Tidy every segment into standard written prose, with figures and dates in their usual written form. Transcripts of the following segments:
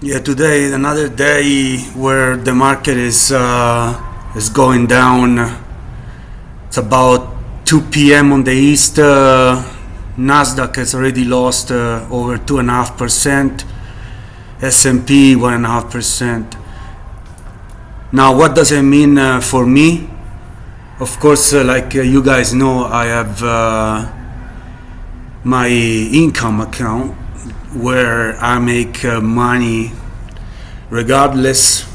Yeah, today another day where the market is going down. It's about 2 p.m. on the east. Nasdaq has already lost over 2.5%. S&P 1.5%. Now, what does it mean for me? Of course, like you guys know, I have my income account where I make money regardless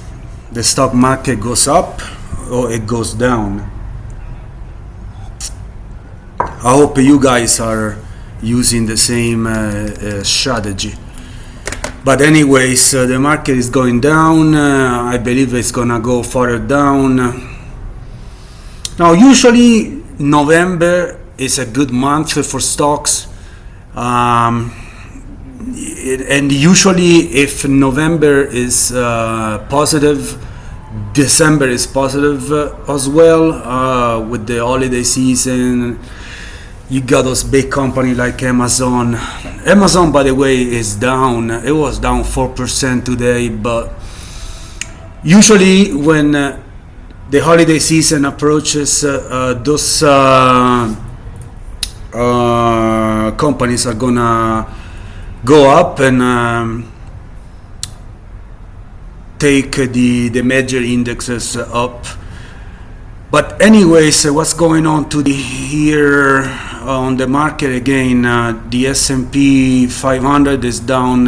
the stock market goes up or it goes down. I hope you guys are using the same strategy. But anyways, the market is going down. I believe it's gonna go further down. Now, usually November is a good month for stocks. And usually if November is positive, December is positive as well. With the holiday season, you got those big companies like Amazon. Amazon, by the way, is down. It was down 4% today, but usually when the holiday season approaches, those companies are gonna go up and take the major indexes up. But anyways, what's going on today here on the market again? The S&P 500 is down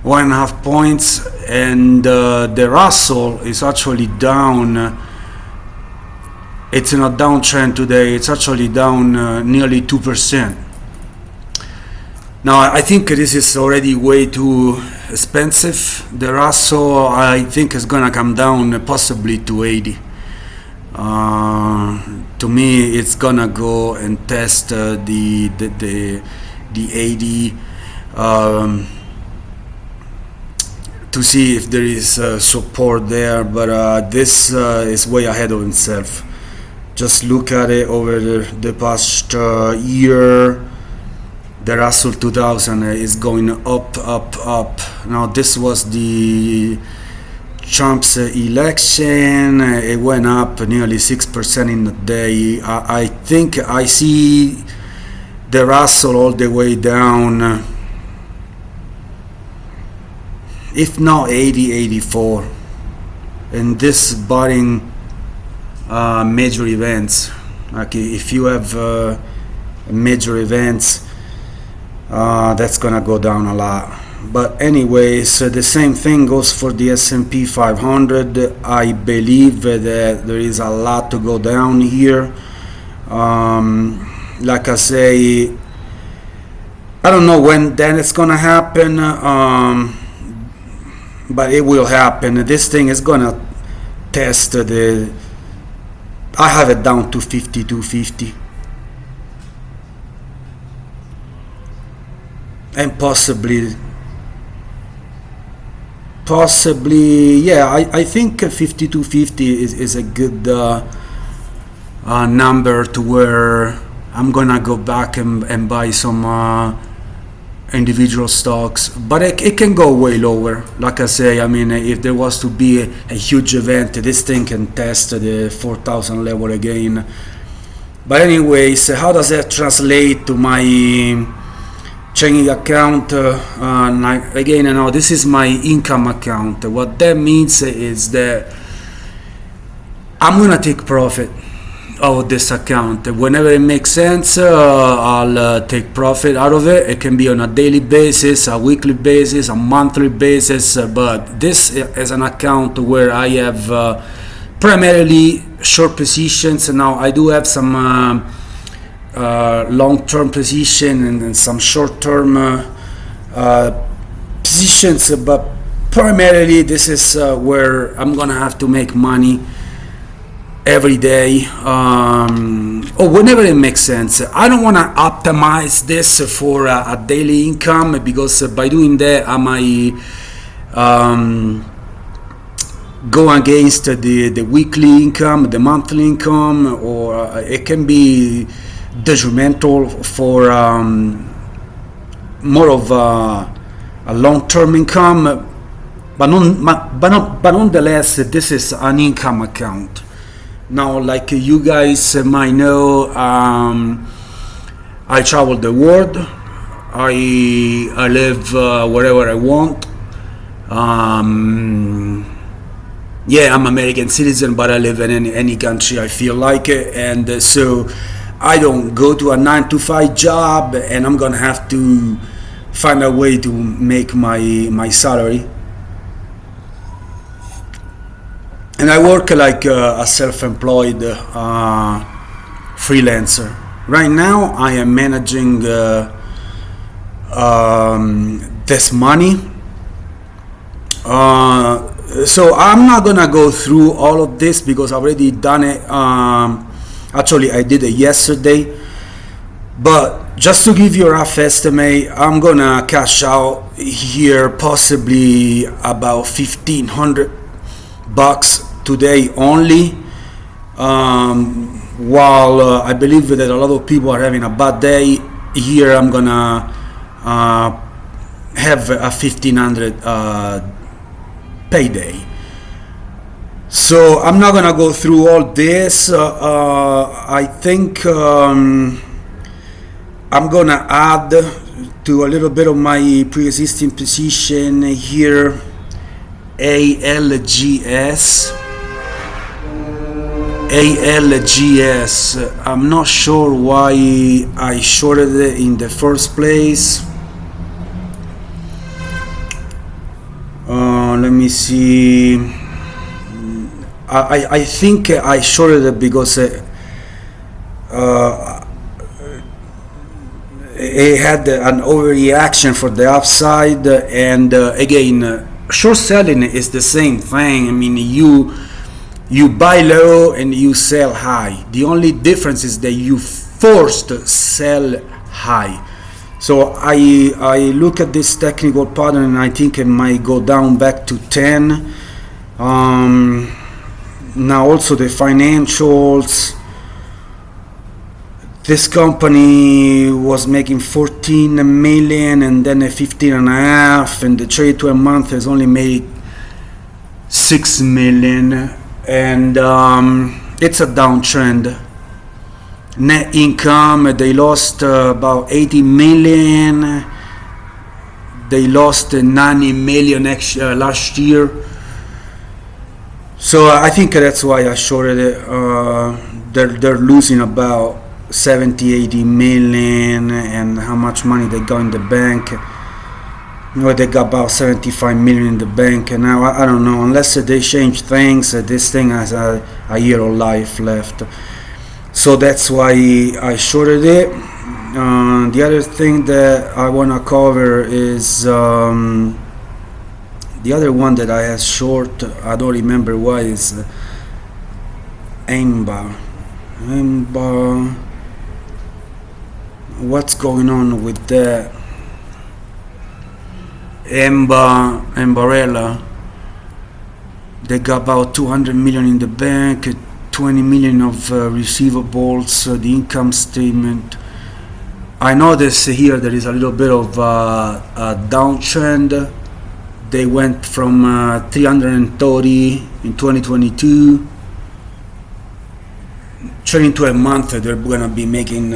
1.5 points, and the Russell is actually down. It's in a downtrend today. It's actually down nearly 2%. Now, I think this is already way too expensive. The Russell, I think, is gonna come down possibly to 80. To me, it's gonna go and test the 80 to see if there is support there. But this is way ahead of itself. Just look at it over the past year. The Russell 2000 is going up. Now, this was the Trump's election. It went up nearly 6% in a day. I think I see the Russell all the way down, if not 80, 84. And this barring major events. Like if you have major events, that's gonna go down a lot. But anyways, the same thing goes for the S&P 500. I believe that there is a lot to go down here. Like I say, I don't know when then it's gonna happen, but it will happen. This thing is gonna test the. I have it down to 52.50. And possibly, yeah, I think 52.50 is a good number to where I'm gonna go back and buy some individual stocks. But it can go way lower. Like I say, I mean, if there was to be a huge event, this thing can test the 4,000 level again. But anyways, how does that translate to my checking account? Again, this is my income account. What that means is that I'm gonna take profit out of this account whenever it makes sense. I'll take profit out of it. It can be on a daily basis, a weekly basis, a monthly basis, but this is an account where I have primarily short positions. Now, I do have some long-term position and some short-term positions, but primarily this is where I'm gonna have to make money every day, or whenever it makes sense. I don't want to optimize this for a daily income, because by doing that I might go against the weekly income, the monthly income, or it can be detrimental for more of a long-term income, but nonetheless, this is an income account. Now, like you guys might know, I travel the world. I live wherever I want. Yeah, I'm American citizen, but I live in any country I feel like it, and so I don't go to a 9-to-5 job, and I'm gonna have to find a way to make my salary. And I work like a self-employed freelancer. Right now, I am managing this money. So I'm not gonna go through all of this because I've already done it. Actually, I did it yesterday. But just to give you a rough estimate, I'm gonna cash out here possibly about $1,500 today only. While I believe that a lot of people are having a bad day, here I'm gonna have a 1,500 payday. So I'm not gonna go through all this. I think I'm gonna add to a little bit of my pre-existing position here, ALGS. I'm not sure why I shorted it in the first place. Let me see. I think I shorted it because it had an overreaction for the upside, and again, short selling is the same thing. I mean, you buy low and you sell high. The only difference is that you forced sell high. So I look at this technical pattern and I think it might go down back to 10. Now also the financials. This company was making 14 million and then a 15 and a half, and the trade to a month has only made 6 million, and it's a downtrend. Net income, they lost about 80 million. They lost 90 million last year. So I think that's why I shorted it. They're losing about 70-80 million, and how much money they got in the bank? Well, they got about 75 million in the bank, and now I don't know, unless they change things, this thing has a year of life left. So that's why I shorted it. The other thing that I want to cover is the other one that I had short. I don't remember why. Is EMBA. What's going on with that? Embarella. They got about 200 million in the bank, 20 million of receivables. The income statement, I notice here there is a little bit of a downtrend. They went from 330 in 2022, turning to a month they're gonna be making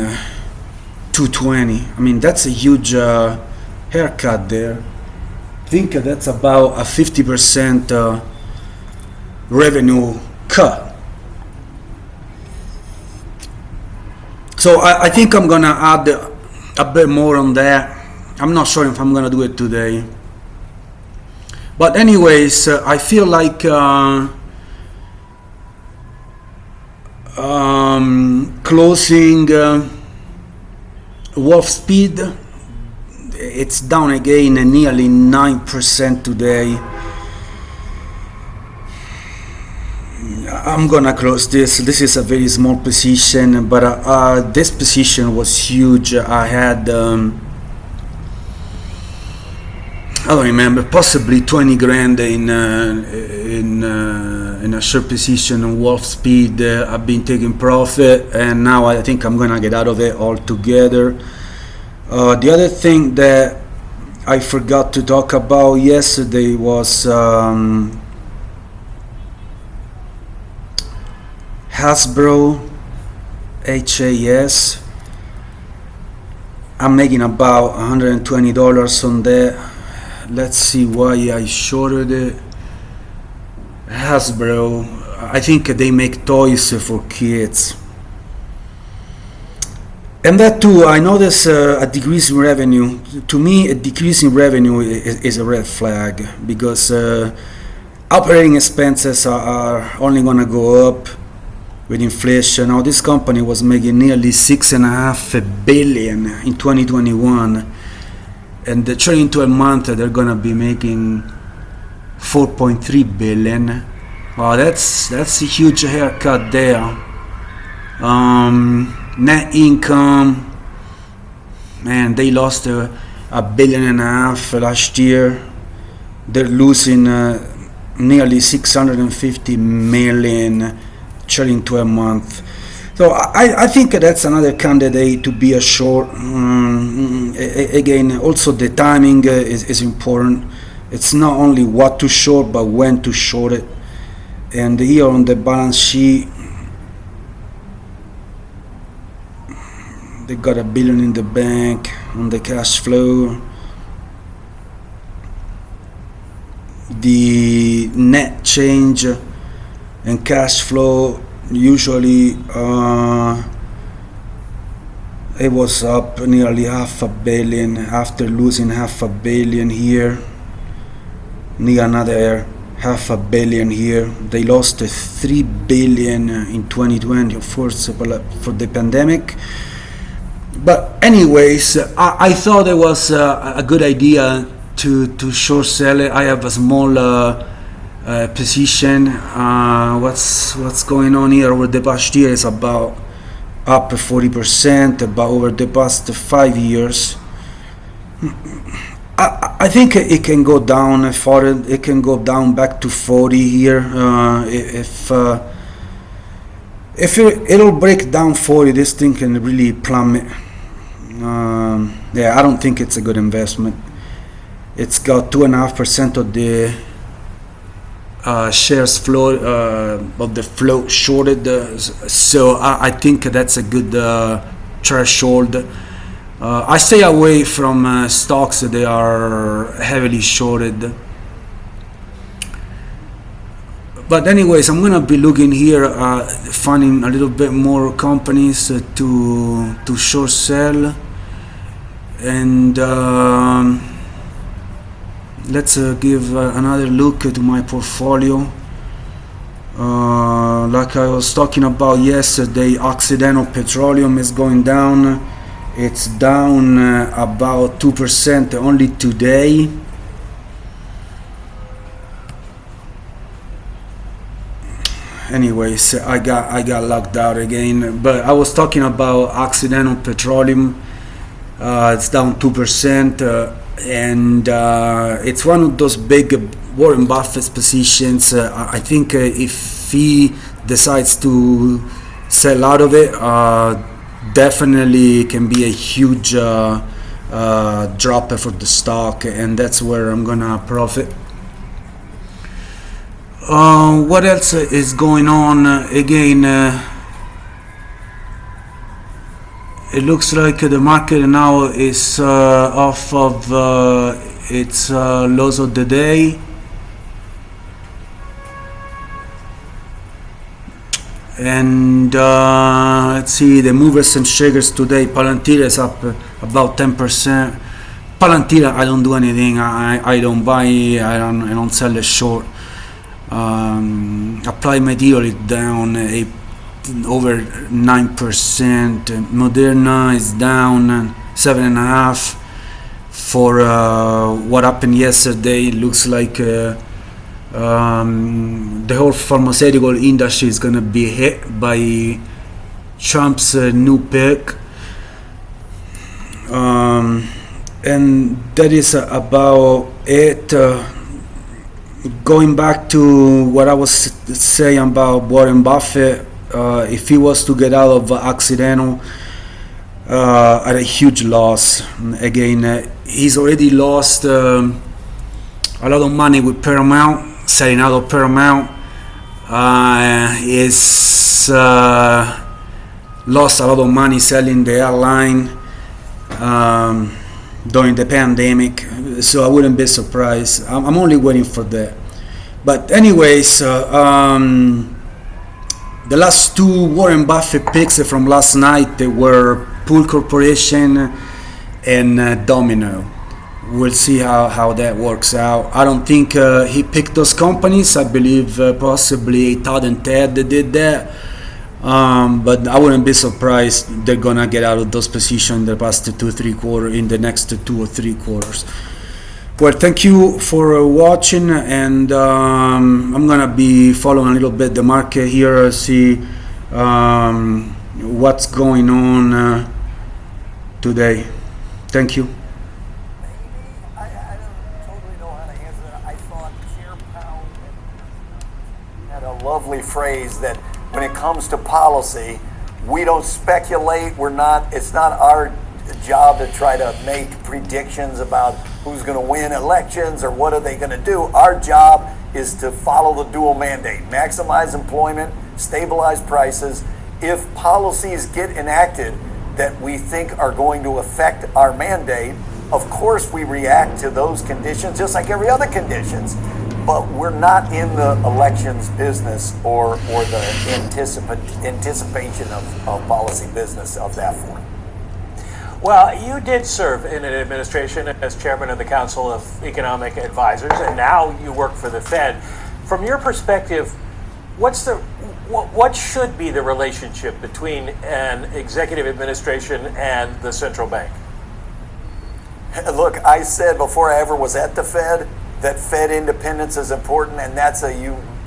220. I mean, that's a huge haircut there. I think that's about a 50% revenue cut. So I think I'm gonna add a bit more on that. I'm not sure if I'm gonna do it today. But anyways, I feel like closing Wolf Speed, it's down again nearly 9% today. I'm gonna close this. This is a very small position, but this position was huge. I had I don't remember, possibly 20 grand in a short position on Wolf Speed. I've been taking profit, and now I think I'm gonna get out of it altogether. The other thing that I forgot to talk about yesterday was Hasbro, HAS. I'm making about $120 on that. Let's see why I shorted it. Hasbro, I think they make toys for kids. And that too, I notice a decrease in revenue. To me, a decrease in revenue is a red flag, because operating expenses are only going to go up with inflation. Now, this company was making nearly $6.5 billion in 2021, and the trailing 12 month they're going to be making $4.3 billion. Wow, that's a huge haircut there. Net income, man, they lost $1.5 billion last year. They're losing nearly 650 million trailing 12 month. So I think that's another candidate to be a short. Again, also the timing is important. It's not only what to short, but when to short it. And here on the balance sheet, they got $1 billion in the bank. On the cash flow, the net change and cash flow usually it was up nearly $500 million after losing $500 million here. Need another $500 million here. They lost $3 billion in 2020, of course, for the pandemic. But anyways, I thought it was a good idea to short sell it. I have a small position. What's going on here over the past year is about up 40%, but over the past 5 years, I think it can go down further. It can go down back to 40 here. If it'll break down 40, this thing can really plummet. Yeah, I don't think it's a good investment. It's got 2.5% of the shares flow of the float shorted, so I think that's a good threshold. I stay away from stocks that they are heavily shorted. But anyways, I'm gonna be looking here, finding a little bit more companies to short sell, and let's give another look at my portfolio. Like I was talking about yesterday, Occidental Petroleum is going down. It's down about 2% only today. Anyways, I got locked out again. But I was talking about Occidental Petroleum. It's down 2%, and it's one of those big Warren Buffett's positions. I think if he decides to sell out of it, definitely can be a huge drop for the stock, and that's where I'm gonna profit. What else is going on? Again, it looks like the market now is off of its lows of the day. And let's see the movers and shakers today. Palantir is up about 10%. Palantir, I don't do anything. I don't buy. I don't sell it short. Applied Material is down over 9%. Moderna is down 7.5%. For what happened yesterday, it looks like the whole pharmaceutical industry is gonna be hit by Trump's new pick, and that is about it. Going back to what I was saying about Warren Buffett, if he was to get out of Occidental at a huge loss, again, he's already lost a lot of money with Paramount, selling out of Paramount. He's lost a lot of money selling the airline during the pandemic, so I wouldn't be surprised. I'm only waiting for that. But anyways, the last two Warren Buffett picks from last night, they were Pool Corporation and Domino. We'll see how that works out. I don't think he picked those companies. I believe possibly Todd and Ted did that. But I wouldn't be surprised they're gonna get out of those positions in the past 2-3 quarters, in the next 2 or 3 quarters. Well, thank you for watching, and I'm gonna be following a little bit the market here, see what's going on today. Thank you. I don't totally know how to answer that. I thought Chair Powell had a lovely phrase that when it comes to policy, we don't speculate. It's not our job to try to make predictions about who's going to win elections or what are they going to do. Our job is to follow the dual mandate, maximize employment, stabilize prices. If policies get enacted that we think are going to affect our mandate, of course we react to those conditions just like every other conditions, but we're not in the elections business or the anticipation of policy business of that form. Well, you did serve in an administration as chairman of the Council of Economic Advisors, and now you work for the Fed. From your perspective, what should be the relationship between an executive administration and the central bank? Look, I said before I ever was at the Fed that Fed independence is important, and that's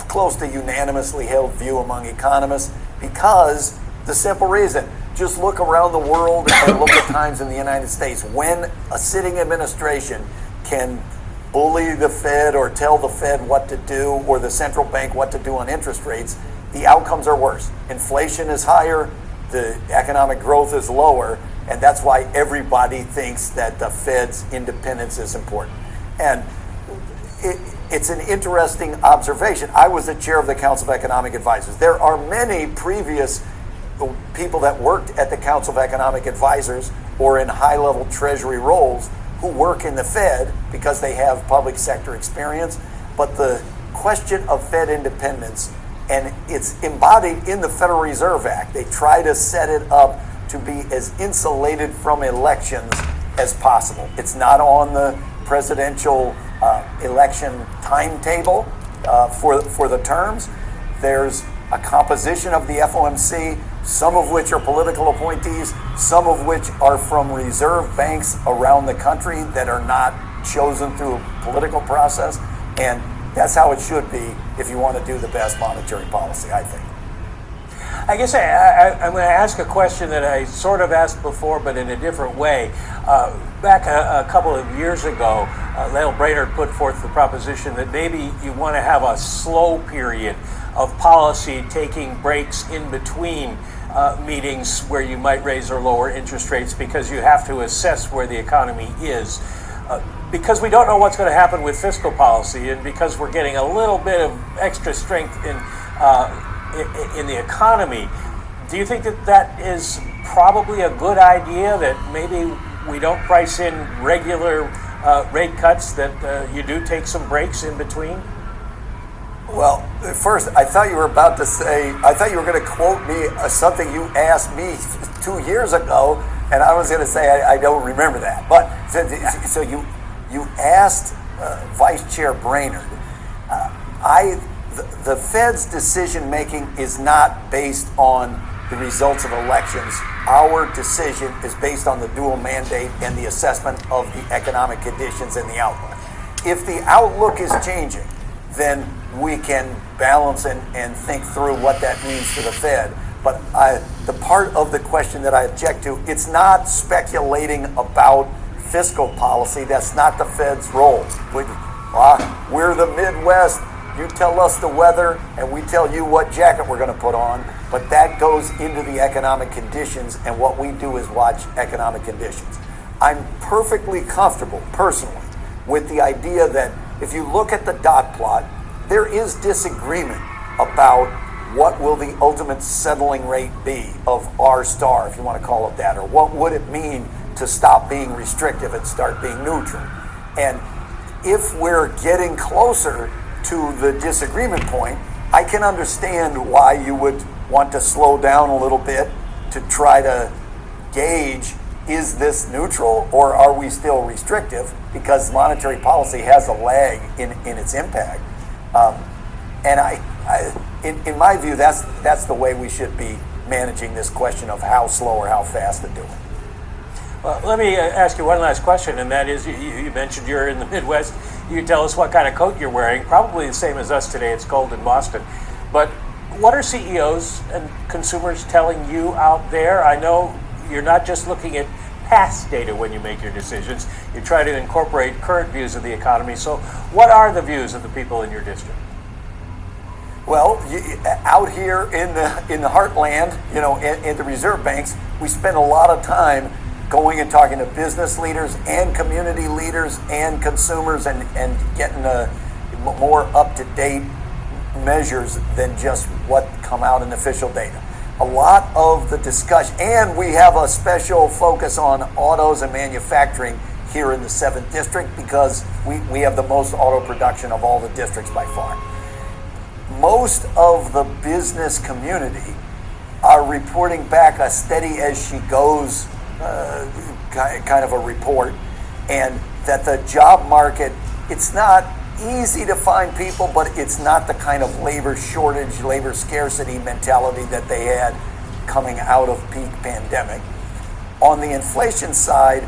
close to unanimously held view among economists, because the simple reason, just look around the world and look at times in the United States when a sitting administration can bully the Fed or tell the Fed what to do or the central bank what to do on interest rates, the outcomes are worse. Inflation is higher, the economic growth is lower, and that's why everybody thinks that the Fed's independence is important. And it's an interesting observation. I was the chair of the Council of Economic Advisors. There are many previous people that worked at the Council of Economic Advisors or in high-level treasury roles who work in the Fed because they have public sector experience. But the question of Fed independence, and it's embodied in the Federal Reserve Act. They try to set it up to be as insulated from elections as possible. It's not on the presidential election timetable for the terms. There's a composition of the FOMC, some of which are political appointees, some of which are from reserve banks around the country that are not chosen through a political process. And that's how it should be if you want to do the best monetary policy, I think. I guess I'm going to ask a question that I sort of asked before, but in a different way. Back a couple of years ago, Lael Brainerd put forth the proposition that maybe you want to have a slow period of policy, taking breaks in between meetings where you might raise or lower interest rates because you have to assess where the economy is. Because we don't know what's going to happen with fiscal policy, and because we're getting a little bit of extra strength in the economy, do you think that is probably a good idea, that maybe we don't price in regular rate cuts, that you do take some breaks in between? Well, first, I thought you were about to say, I thought you were going to quote me something you asked me 2 years ago, and I was going to say I don't remember that. But so you asked Vice Chair Brainerd. The Fed's decision making is not based on the results of elections. Our decision is based on the dual mandate and the assessment of the economic conditions and the outlook. If the outlook is changing, then we can balance and think through what that means to the Fed. But the part of the question that I object to, it's not speculating about fiscal policy. That's not the Fed's role. We're the Midwest. You tell us the weather, and we tell you what jacket we're going to put on. But that goes into the economic conditions, and what we do is watch economic conditions. I'm perfectly comfortable, personally, with the idea that if you look at the dot plot, there is disagreement about what will the ultimate settling rate be of R star, if you want to call it that, or what would it mean to stop being restrictive and start being neutral. And if we're getting closer to the disagreement point, I can understand why you would want to slow down a little bit to try to gauge, is this neutral or are we still restrictive? Because monetary policy has a lag in its impact. And in my view, that's the way we should be managing this question of how slow or how fast to do it. Well, let me ask you one last question, and that is, you mentioned you're in the Midwest. You can tell us what kind of coat you're wearing. Probably the same as us today. It's cold in Boston. But what are CEOs and consumers telling you out there? I know you're not just looking at past data when you make your decisions. You try to incorporate current views of the economy. So what are the views of the people in your district? Well, out here in the heartland, in the reserve banks, we spend a lot of time going and talking to business leaders and community leaders and consumers and getting more up-to-date measures than just what come out in official data. A lot of the discussion, and we have a special focus on autos and manufacturing here in the 7th District because we have the most auto production of all the districts by far. Most of the business community are reporting back a steady as she goes kind of a report, and that the job market, it's not easy to find people, but it's not the kind of labor shortage, labor scarcity mentality that they had coming out of peak pandemic. On the inflation side,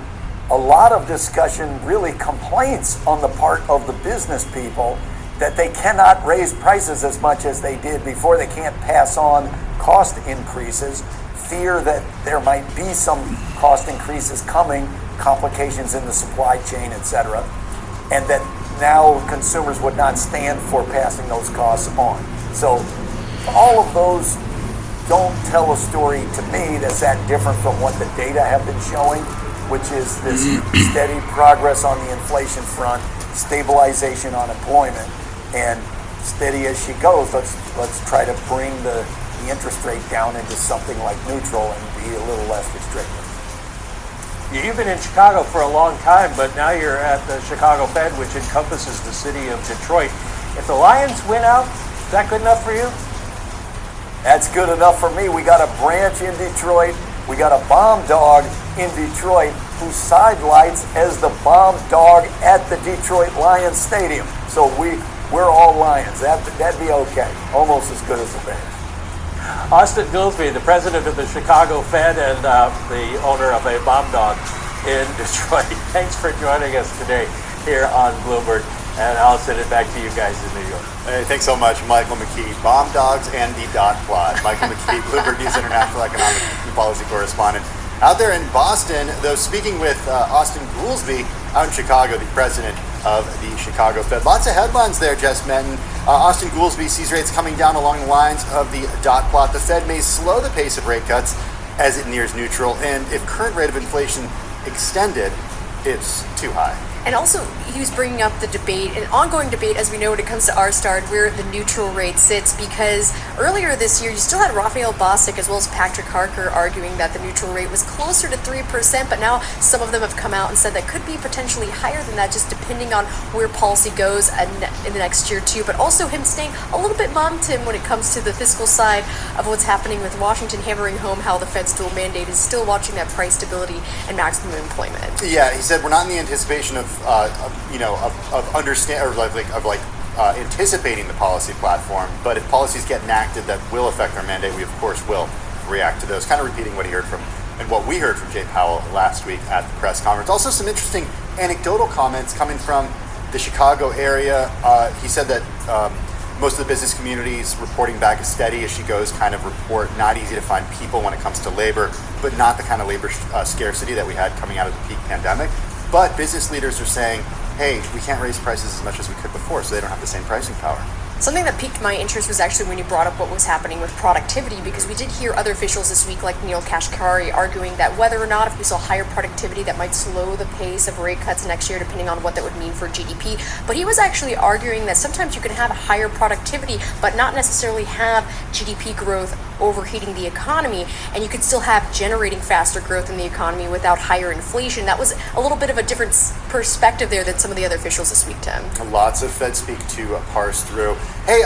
a lot of discussion, really complaints on the part of the business people that they cannot raise prices as much as they did before. They can't pass on cost increases, fear that there might be some cost increases coming, complications in the supply chain, etc., and that now consumers would not stand for passing those costs on. So all of those don't tell a story to me that's that different from what the data have been showing, which is this steady progress on the inflation front, stabilization on employment, and steady as she goes, let's try to bring the interest rate down into something like neutral and be a little less restrictive. You've been in Chicago for a long time, but now you're at the Chicago Fed, which encompasses the city of Detroit. If the Lions win out, is that good enough for you? That's good enough for me. We got a branch in Detroit. We got a bomb dog in Detroit who sidelights as the bomb dog at the Detroit Lions Stadium. So we're all Lions. That'd be okay. Almost as good as the Bears. Austin Goolsbee, the president of the Chicago Fed and the owner of a bomb dog in Detroit. Thanks for joining us today here on Bloomberg. And I'll send it back to you guys in New York. Hey, thanks so much, Michael McKee. Bomb dogs and the dot plot. Michael McKee, Bloomberg News International Economic and Policy Correspondent. Out there in Boston, though, speaking with Austin Goolsbee out in Chicago, the president of the Chicago Fed. Lots of headlines there, Jess Menton. Austin Goolsbee sees rates coming down along the lines of the dot plot. The Fed may slow the pace of rate cuts as it nears neutral, and if current rate of inflation extended, it's too high. And also, he was bringing up the debate, an ongoing debate, as we know, when it comes to R-star, where the neutral rate sits, because earlier this year, you still had Raphael Bostic as well as Patrick Harker arguing that the neutral rate was closer to 3%, but now some of them have come out and said that could be potentially higher than that, just depending on where policy goes in the next year, too. But also him staying a little bit mum, Tim, when it comes to the fiscal side of what's happening with Washington, hammering home how the Fed's dual mandate is still watching that price stability and maximum employment. Yeah, he said we're not in the anticipation of anticipating the policy platform, but if policies get enacted that will affect our mandate, we of course will react to those. Kind of repeating what he heard from and what we heard from Jay Powell last week at the press conference. Also, some interesting anecdotal comments coming from the Chicago area. He said that most of the business communities reporting back as steady as she goes kind of report not easy to find people when it comes to labor, but not the kind of labor scarcity that we had coming out of the peak pandemic. But business leaders are saying, hey, we can't raise prices as much as we could before, so they don't have the same pricing power. Something that piqued my interest was actually when you brought up what was happening with productivity, because we did hear other officials this week, like Neil Kashkari, arguing that whether or not if we saw higher productivity, that might slow the pace of rate cuts next year, depending on what that would mean for GDP. But he was actually arguing that sometimes you can have higher productivity, but not necessarily have GDP growth overheating the economy, and you could still have generating faster growth in the economy without higher inflation. That was a little bit of a different perspective there than some of the other officials this week, Tim. Lots of Fed speak to parse through. Hey,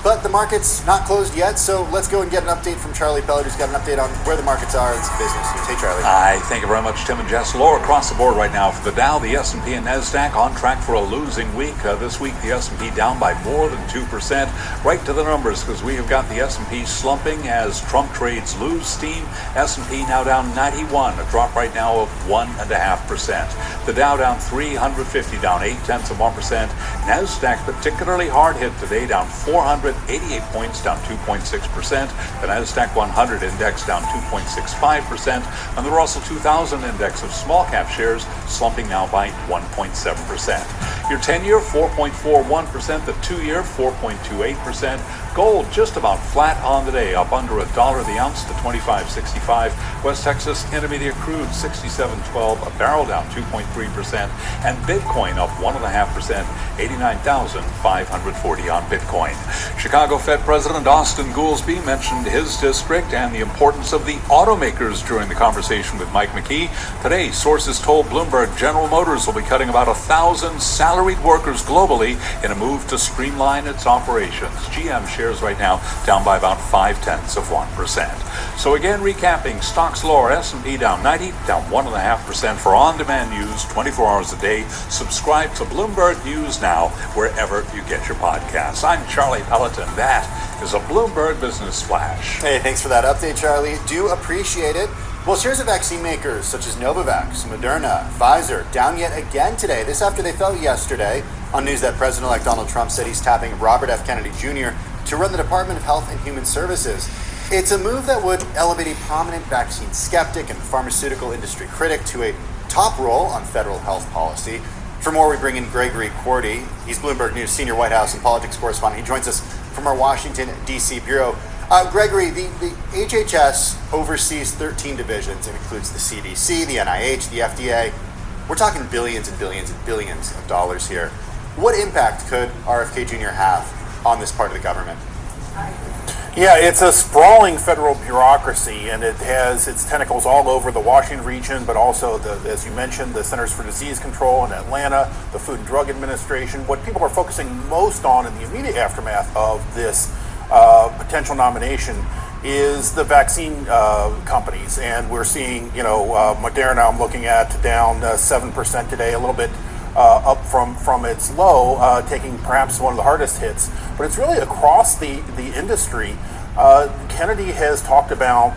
but the market's not closed yet, so let's go and get an update from Charlie Pellett, who's got an update on where the markets are and some business news. Hey, Charlie. Hi, thank you very much, Tim and Jess. Lower across the board right now for the Dow, the S&P, and Nasdaq on track for a losing week. This week, the S&P down by more than 2%. Right to the numbers, because we have got the S&P slumping as Trump trades lose steam. S&P now down 91, a drop right now of 1.5%. The Dow down 350, down 0.8%. Nasdaq particularly hard hit today, down 488 points, down 2.6%. The Nasdaq 100 index down 2.65%, and the Russell 2000 index of small cap shares slumping now by 1.7%. Your 10-year 4.41%, the 2-year 4.28%. Gold just about flat on the day, up under $1 the ounce to $25.65. West Texas Intermediate crude 67.12 a barrel, down 2.3%, and Bitcoin up 1.5%, 89,540 on Bitcoin. Chicago Fed President Austin Goolsbee mentioned his district and the importance of the automakers during the conversation with Mike McKee. Today, sources told Bloomberg General Motors will be cutting about 1,000 salaried workers globally in a move to streamline its operations. GM shares right now down by about 0.5%. So again, recapping, stocks lower, S&P down 90, down 1.5% for on-demand news 24 hours a day. Subscribe to Bloomberg News now wherever you get your podcasts. I'm Charlie Pelleton. That is a Bloomberg Business Flash. Hey, thanks for that update, Charlie. Do appreciate it. Well, shares of vaccine makers such as Novavax, Moderna, Pfizer down yet again today. This after they fell yesterday on news that President-elect Donald Trump said he's tapping Robert F. Kennedy Jr. to run the Department of Health and Human Services. It's a move that would elevate a prominent vaccine skeptic and pharmaceutical industry critic to a top role on federal health policy. For more, we bring in Gregory Quarty. He's Bloomberg News senior White House and politics correspondent. He joins us from our Washington, D.C. bureau. Gregory, the HHS oversees 13 divisions. It includes the CDC, the NIH, the FDA. We're talking billions and billions and billions of dollars here. What impact could RFK Jr. have on this part of the government? Yeah, it's a sprawling federal bureaucracy, and it has its tentacles all over the Washington region, but also, as you mentioned, the Centers for Disease Control in Atlanta, the Food and Drug Administration. What people are focusing most on in the immediate aftermath of this potential nomination is the vaccine companies, and we're seeing, Moderna, I'm looking at down 7% today, a little bit up from its low, taking perhaps one of the hardest hits. But it's really across the industry. Kennedy has talked about,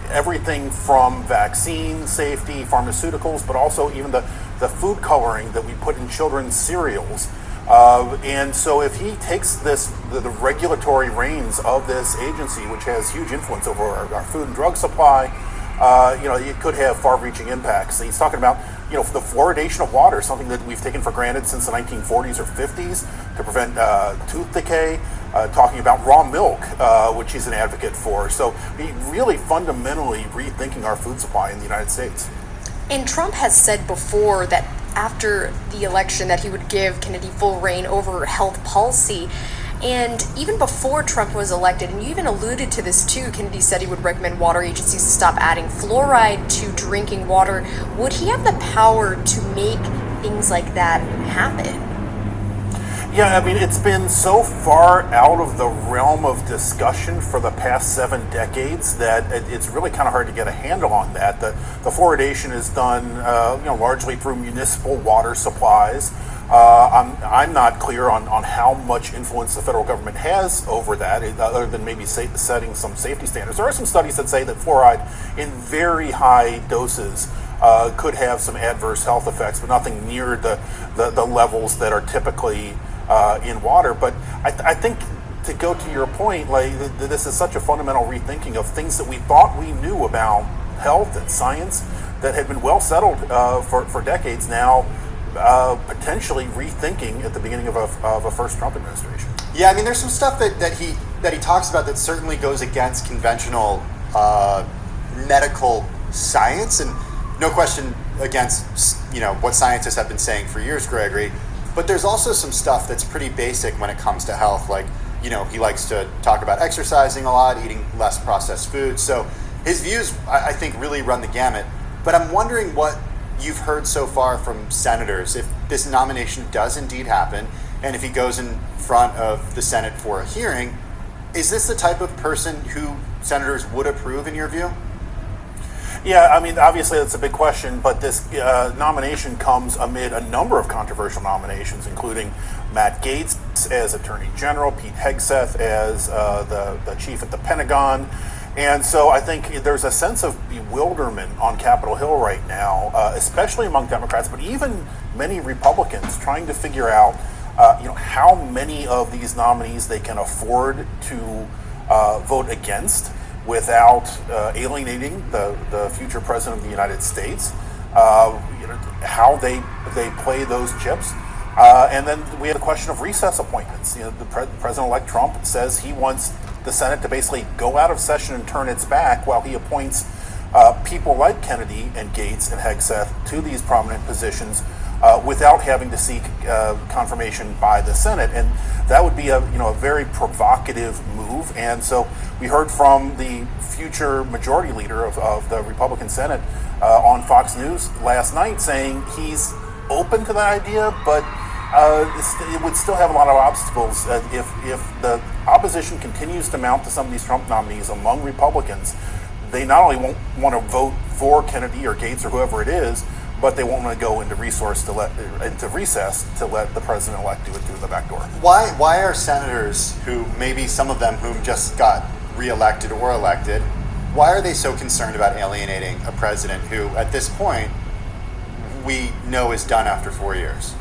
everything from vaccine safety, pharmaceuticals, but also even the food coloring that we put in children's cereals. And so if he takes the regulatory reins of this agency, which has huge influence over our food and drug supply, it could have far-reaching impacts. He's talking about, the fluoridation of water, something that we've taken for granted since the 1940s or 50s to prevent tooth decay. Talking about raw milk, which he's an advocate for. So he really fundamentally rethinking our food supply in the United States. And Trump has said before that after the election that he would give Kennedy full reign over health policy. And even before Trump was elected, and you even alluded to this too, Kennedy said he would recommend water agencies to stop adding fluoride to drinking water. Would he have the power to make things like that happen? Yeah, it's been so far out of the realm of discussion for the past 7 decades that it's really kind of hard to get a handle on that. The fluoridation is done, largely through municipal water supplies. I'm not clear on how much influence the federal government has over that, other than maybe setting some safety standards. There are some studies that say that fluoride in very high doses could have some adverse health effects, but nothing near the levels that are typically in water. But I think, to go to your point, this is such a fundamental rethinking of things that we thought we knew about health and science that had been well settled for decades. Now potentially rethinking at the beginning of a first Trump administration. Yeah, I mean, there's some stuff that he talks about that certainly goes against conventional medical science, and no question against what scientists have been saying for years, Gregory. But there's also some stuff that's pretty basic when it comes to health, like he likes to talk about exercising a lot, eating less processed food. So his views, I think, really run the gamut. But I'm wondering what you've heard so far from senators, if this nomination does indeed happen, and if he goes in front of the Senate for a hearing, is this the type of person who senators would approve in your view? Yeah, I mean, obviously that's a big question, but this nomination comes amid a number of controversial nominations, including Matt Gaetz as Attorney General, Pete Hegseth as the chief at the Pentagon. And so I think there's a sense of bewilderment on Capitol Hill right now, especially among Democrats, but even many Republicans trying to figure out how many of these nominees they can afford to vote against without alienating the future president of the United States, how they play those chips. And then we had a question of recess appointments. President-elect Trump says he wants the Senate to basically go out of session and turn its back while he appoints people like Kennedy and Gaetz and Hegseth to these prominent positions without having to seek confirmation by the Senate. And that would be a very provocative move. And so we heard from the future majority leader of the Republican Senate on Fox News last night saying he's open to the idea, but it would still have a lot of obstacles if the opposition continues to mount to some of these Trump nominees among Republicans. They not only won't want to vote for Kennedy or Gaetz or whoever it is, but they won't want to go into recess to let the president-elect do it through the back door. Why are senators who, maybe some of them whom just got reelected or elected, why are they so concerned about alienating a president who, at this point, we know is done after 4 years?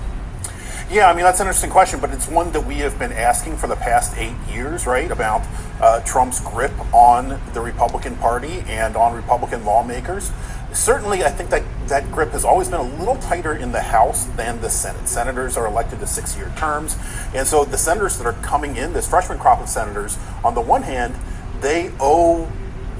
Yeah, I mean, that's an interesting question, but it's one that we have been asking for the past 8 years, right, about Trump's grip on the Republican Party and on Republican lawmakers. Certainly, I think that grip has always been a little tighter in the House than the Senate. Senators are elected to 6-year terms, and so the senators that are coming in, this freshman crop of senators, on the one hand, they owe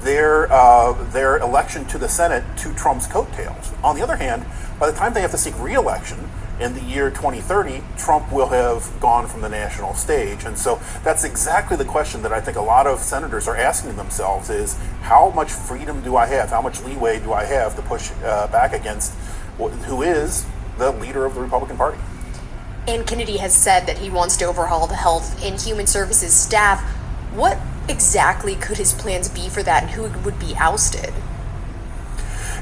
their election to the Senate to Trump's coattails. On the other hand, by the time they have to seek re-election in the year 2030, Trump will have gone from the national stage. And so that's exactly the question that I think a lot of senators are asking themselves is, how much freedom do I have? How much leeway do I have to push back against who is the leader of the Republican Party? And Kennedy has said that he wants to overhaul the Health and Human Services staff. What exactly could his plans be for that, and who would be ousted?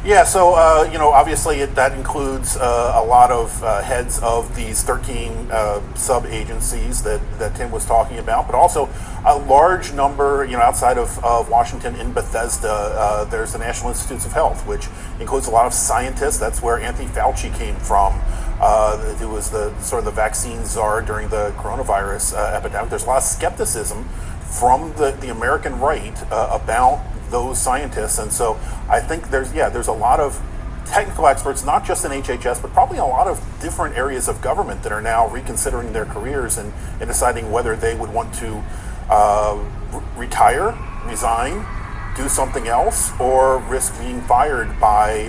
Yeah, so, obviously that includes a lot of heads of these 13 sub-agencies that Tim was talking about, but also a large number, outside of Washington in Bethesda, there's the National Institutes of Health, which includes a lot of scientists. That's where Anthony Fauci came from, who was the sort of the vaccine czar during the coronavirus epidemic. There's a lot of skepticism from the American right about those scientists, and so I think there's a lot of technical experts, not just in HHS, but probably a lot of different areas of government that are now reconsidering their careers and deciding whether they would want to retire, resign, do something else, or risk being fired by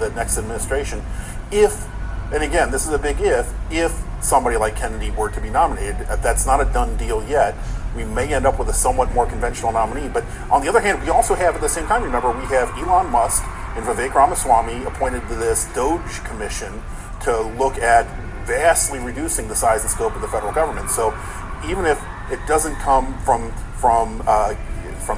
the next administration. If, and again, this is a big if somebody like Kennedy were to be nominated, that's not a done deal yet. We may end up with a somewhat more conventional nominee. But on the other hand, we also have, at the same time, remember, we have Elon Musk and Vivek Ramaswamy appointed to this Doge Commission to look at vastly reducing the size and scope of the federal government. So even if it doesn't come from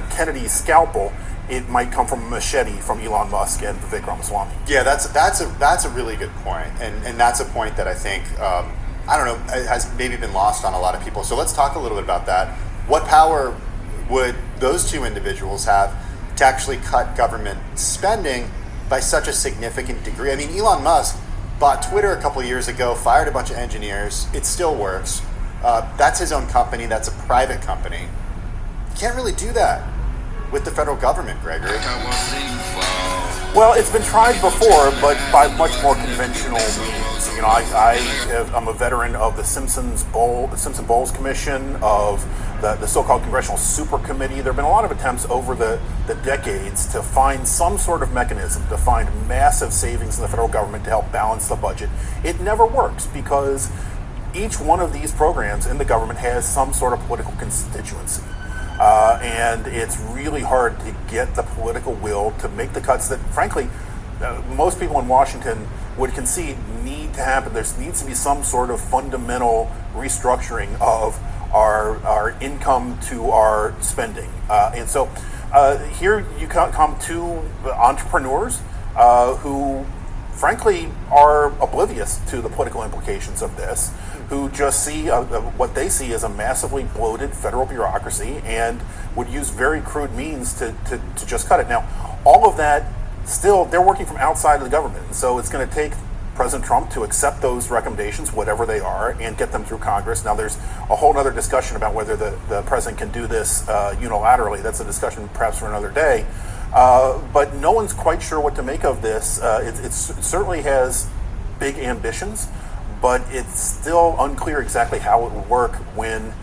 Kennedy's scalpel, it might come from a machete from Elon Musk and Vivek Ramaswamy. Yeah, that's a really good point, and that's a point that I think has maybe been lost on a lot of people. So let's talk a little bit about that. What power would those two individuals have to actually cut government spending by such a significant degree? I mean, Elon Musk bought Twitter a couple of years ago, fired a bunch of engineers. It still works. That's his own company. That's a private company. You can't really do that with the federal government, Gregory. Well, it's been tried before, but by much more conventional means. programs. I'm a veteran of the Simpson Bowles Commission, of the so-called Congressional Super Committee. There have been a lot of attempts over the decades to find some sort of mechanism to find massive savings in the federal government to help balance the budget. It never works because each one of these programs in the government has some sort of political constituency. And it's really hard to get the political will to make the cuts that, frankly, most people in Washington would concede need to happen. There needs to be some sort of fundamental restructuring of our income to our spending. And so here you come to entrepreneurs who, frankly, are oblivious to the political implications of this, who just see what they see as a massively bloated federal bureaucracy and would use very crude means to just cut it. Now, all of that, still, they're working from outside of the government. And so it's going to take President Trump to accept those recommendations, whatever they are, and get them through Congress. Now, there's a whole other discussion about whether the president can do this unilaterally. That's a discussion perhaps for another day. But no one's quite sure what to make of this. It certainly has big ambitions, but it's still unclear exactly how it would work when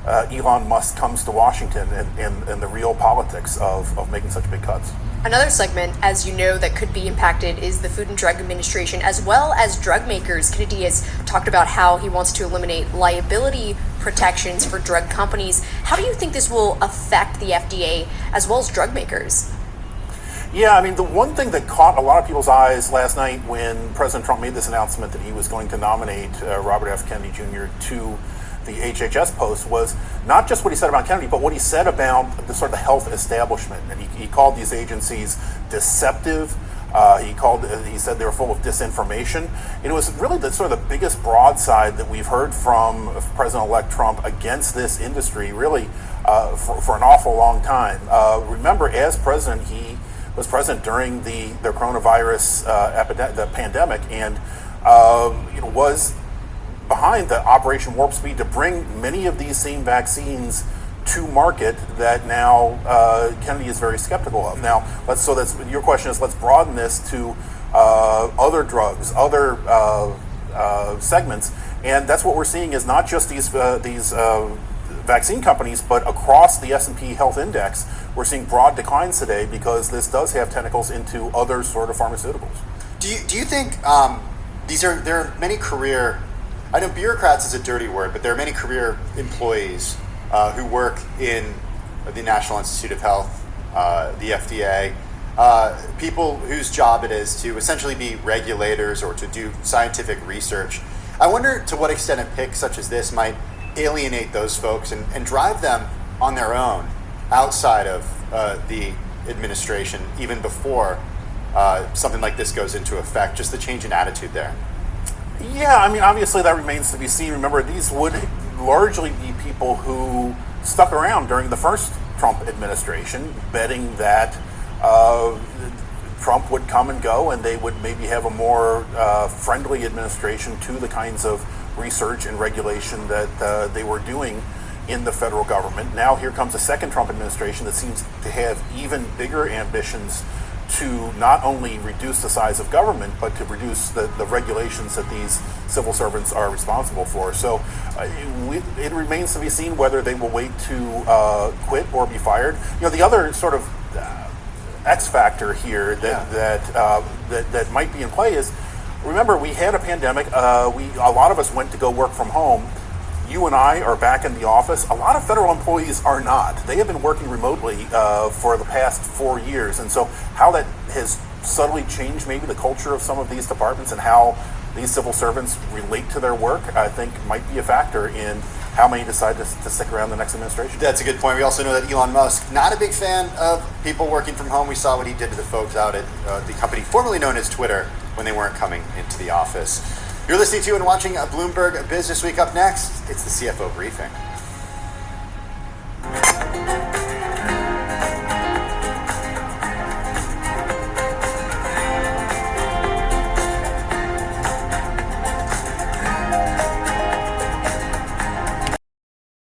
Elon Musk comes to Washington and the real politics of making such big cuts. Another segment, as you know, that could be impacted is the Food and Drug Administration, as well as drug makers. Kennedy has talked about how he wants to eliminate liability protections for drug companies. How do you think this will affect the FDA as well as drug makers? Yeah, I mean, the one thing that caught a lot of people's eyes last night when President Trump made this announcement that he was going to nominate Robert F. Kennedy Jr. to the HHS post was not just what he said about Kennedy, but what he said about the sort of the health establishment. And he called these agencies deceptive. He said they were full of disinformation. And it was really the sort of the biggest broadside that we've heard from President-elect Trump against this industry, really, for an awful long time. Remember, as president, he was president during the coronavirus the pandemic, and was behind the Operation Warp Speed to bring many of these same vaccines to market that now Kennedy is very skeptical of. Now, your question is, let's broaden this to other drugs, other segments, and that's what we're seeing is not just these vaccine companies, but across the S&P Health Index, we're seeing broad declines today because this does have tentacles into other sort of pharmaceuticals. Do you think there are many career, I know bureaucrats is a dirty word, but there are many career employees who work in the National Institute of Health, the FDA, people whose job it is to essentially be regulators or to do scientific research. I wonder to what extent a pick such as this might alienate those folks and drive them on their own outside of the administration, even before something like this goes into effect, just the change in attitude there. Yeah, I mean, obviously that remains to be seen. Remember, these would largely be people who stuck around during the first Trump administration, betting that Trump would come and go and they would maybe have a more friendly administration to the kinds of research and regulation that they were doing in the federal government. Now here comes a second Trump administration that seems to have even bigger ambitions to not only reduce the size of government, but to reduce the regulations that these civil servants are responsible for. So it remains to be seen whether they will wait to quit or be fired. The other sort of X factor here that might be in play is, remember, we had a pandemic. A lot of us went to go work from home. You and I are back in the office. A lot of federal employees are not. They have been working remotely for the past 4 years. And so how that has subtly changed maybe the culture of some of these departments and how these civil servants relate to their work, I think might be a factor in how many decide to stick around the next administration. That's a good point. We also know that Elon Musk, not a big fan of people working from home. We saw what he did to the folks out at the company formerly known as Twitter when they weren't coming into the office. You're listening to and watching Bloomberg Business Week. Up next, it's the CFO Briefing.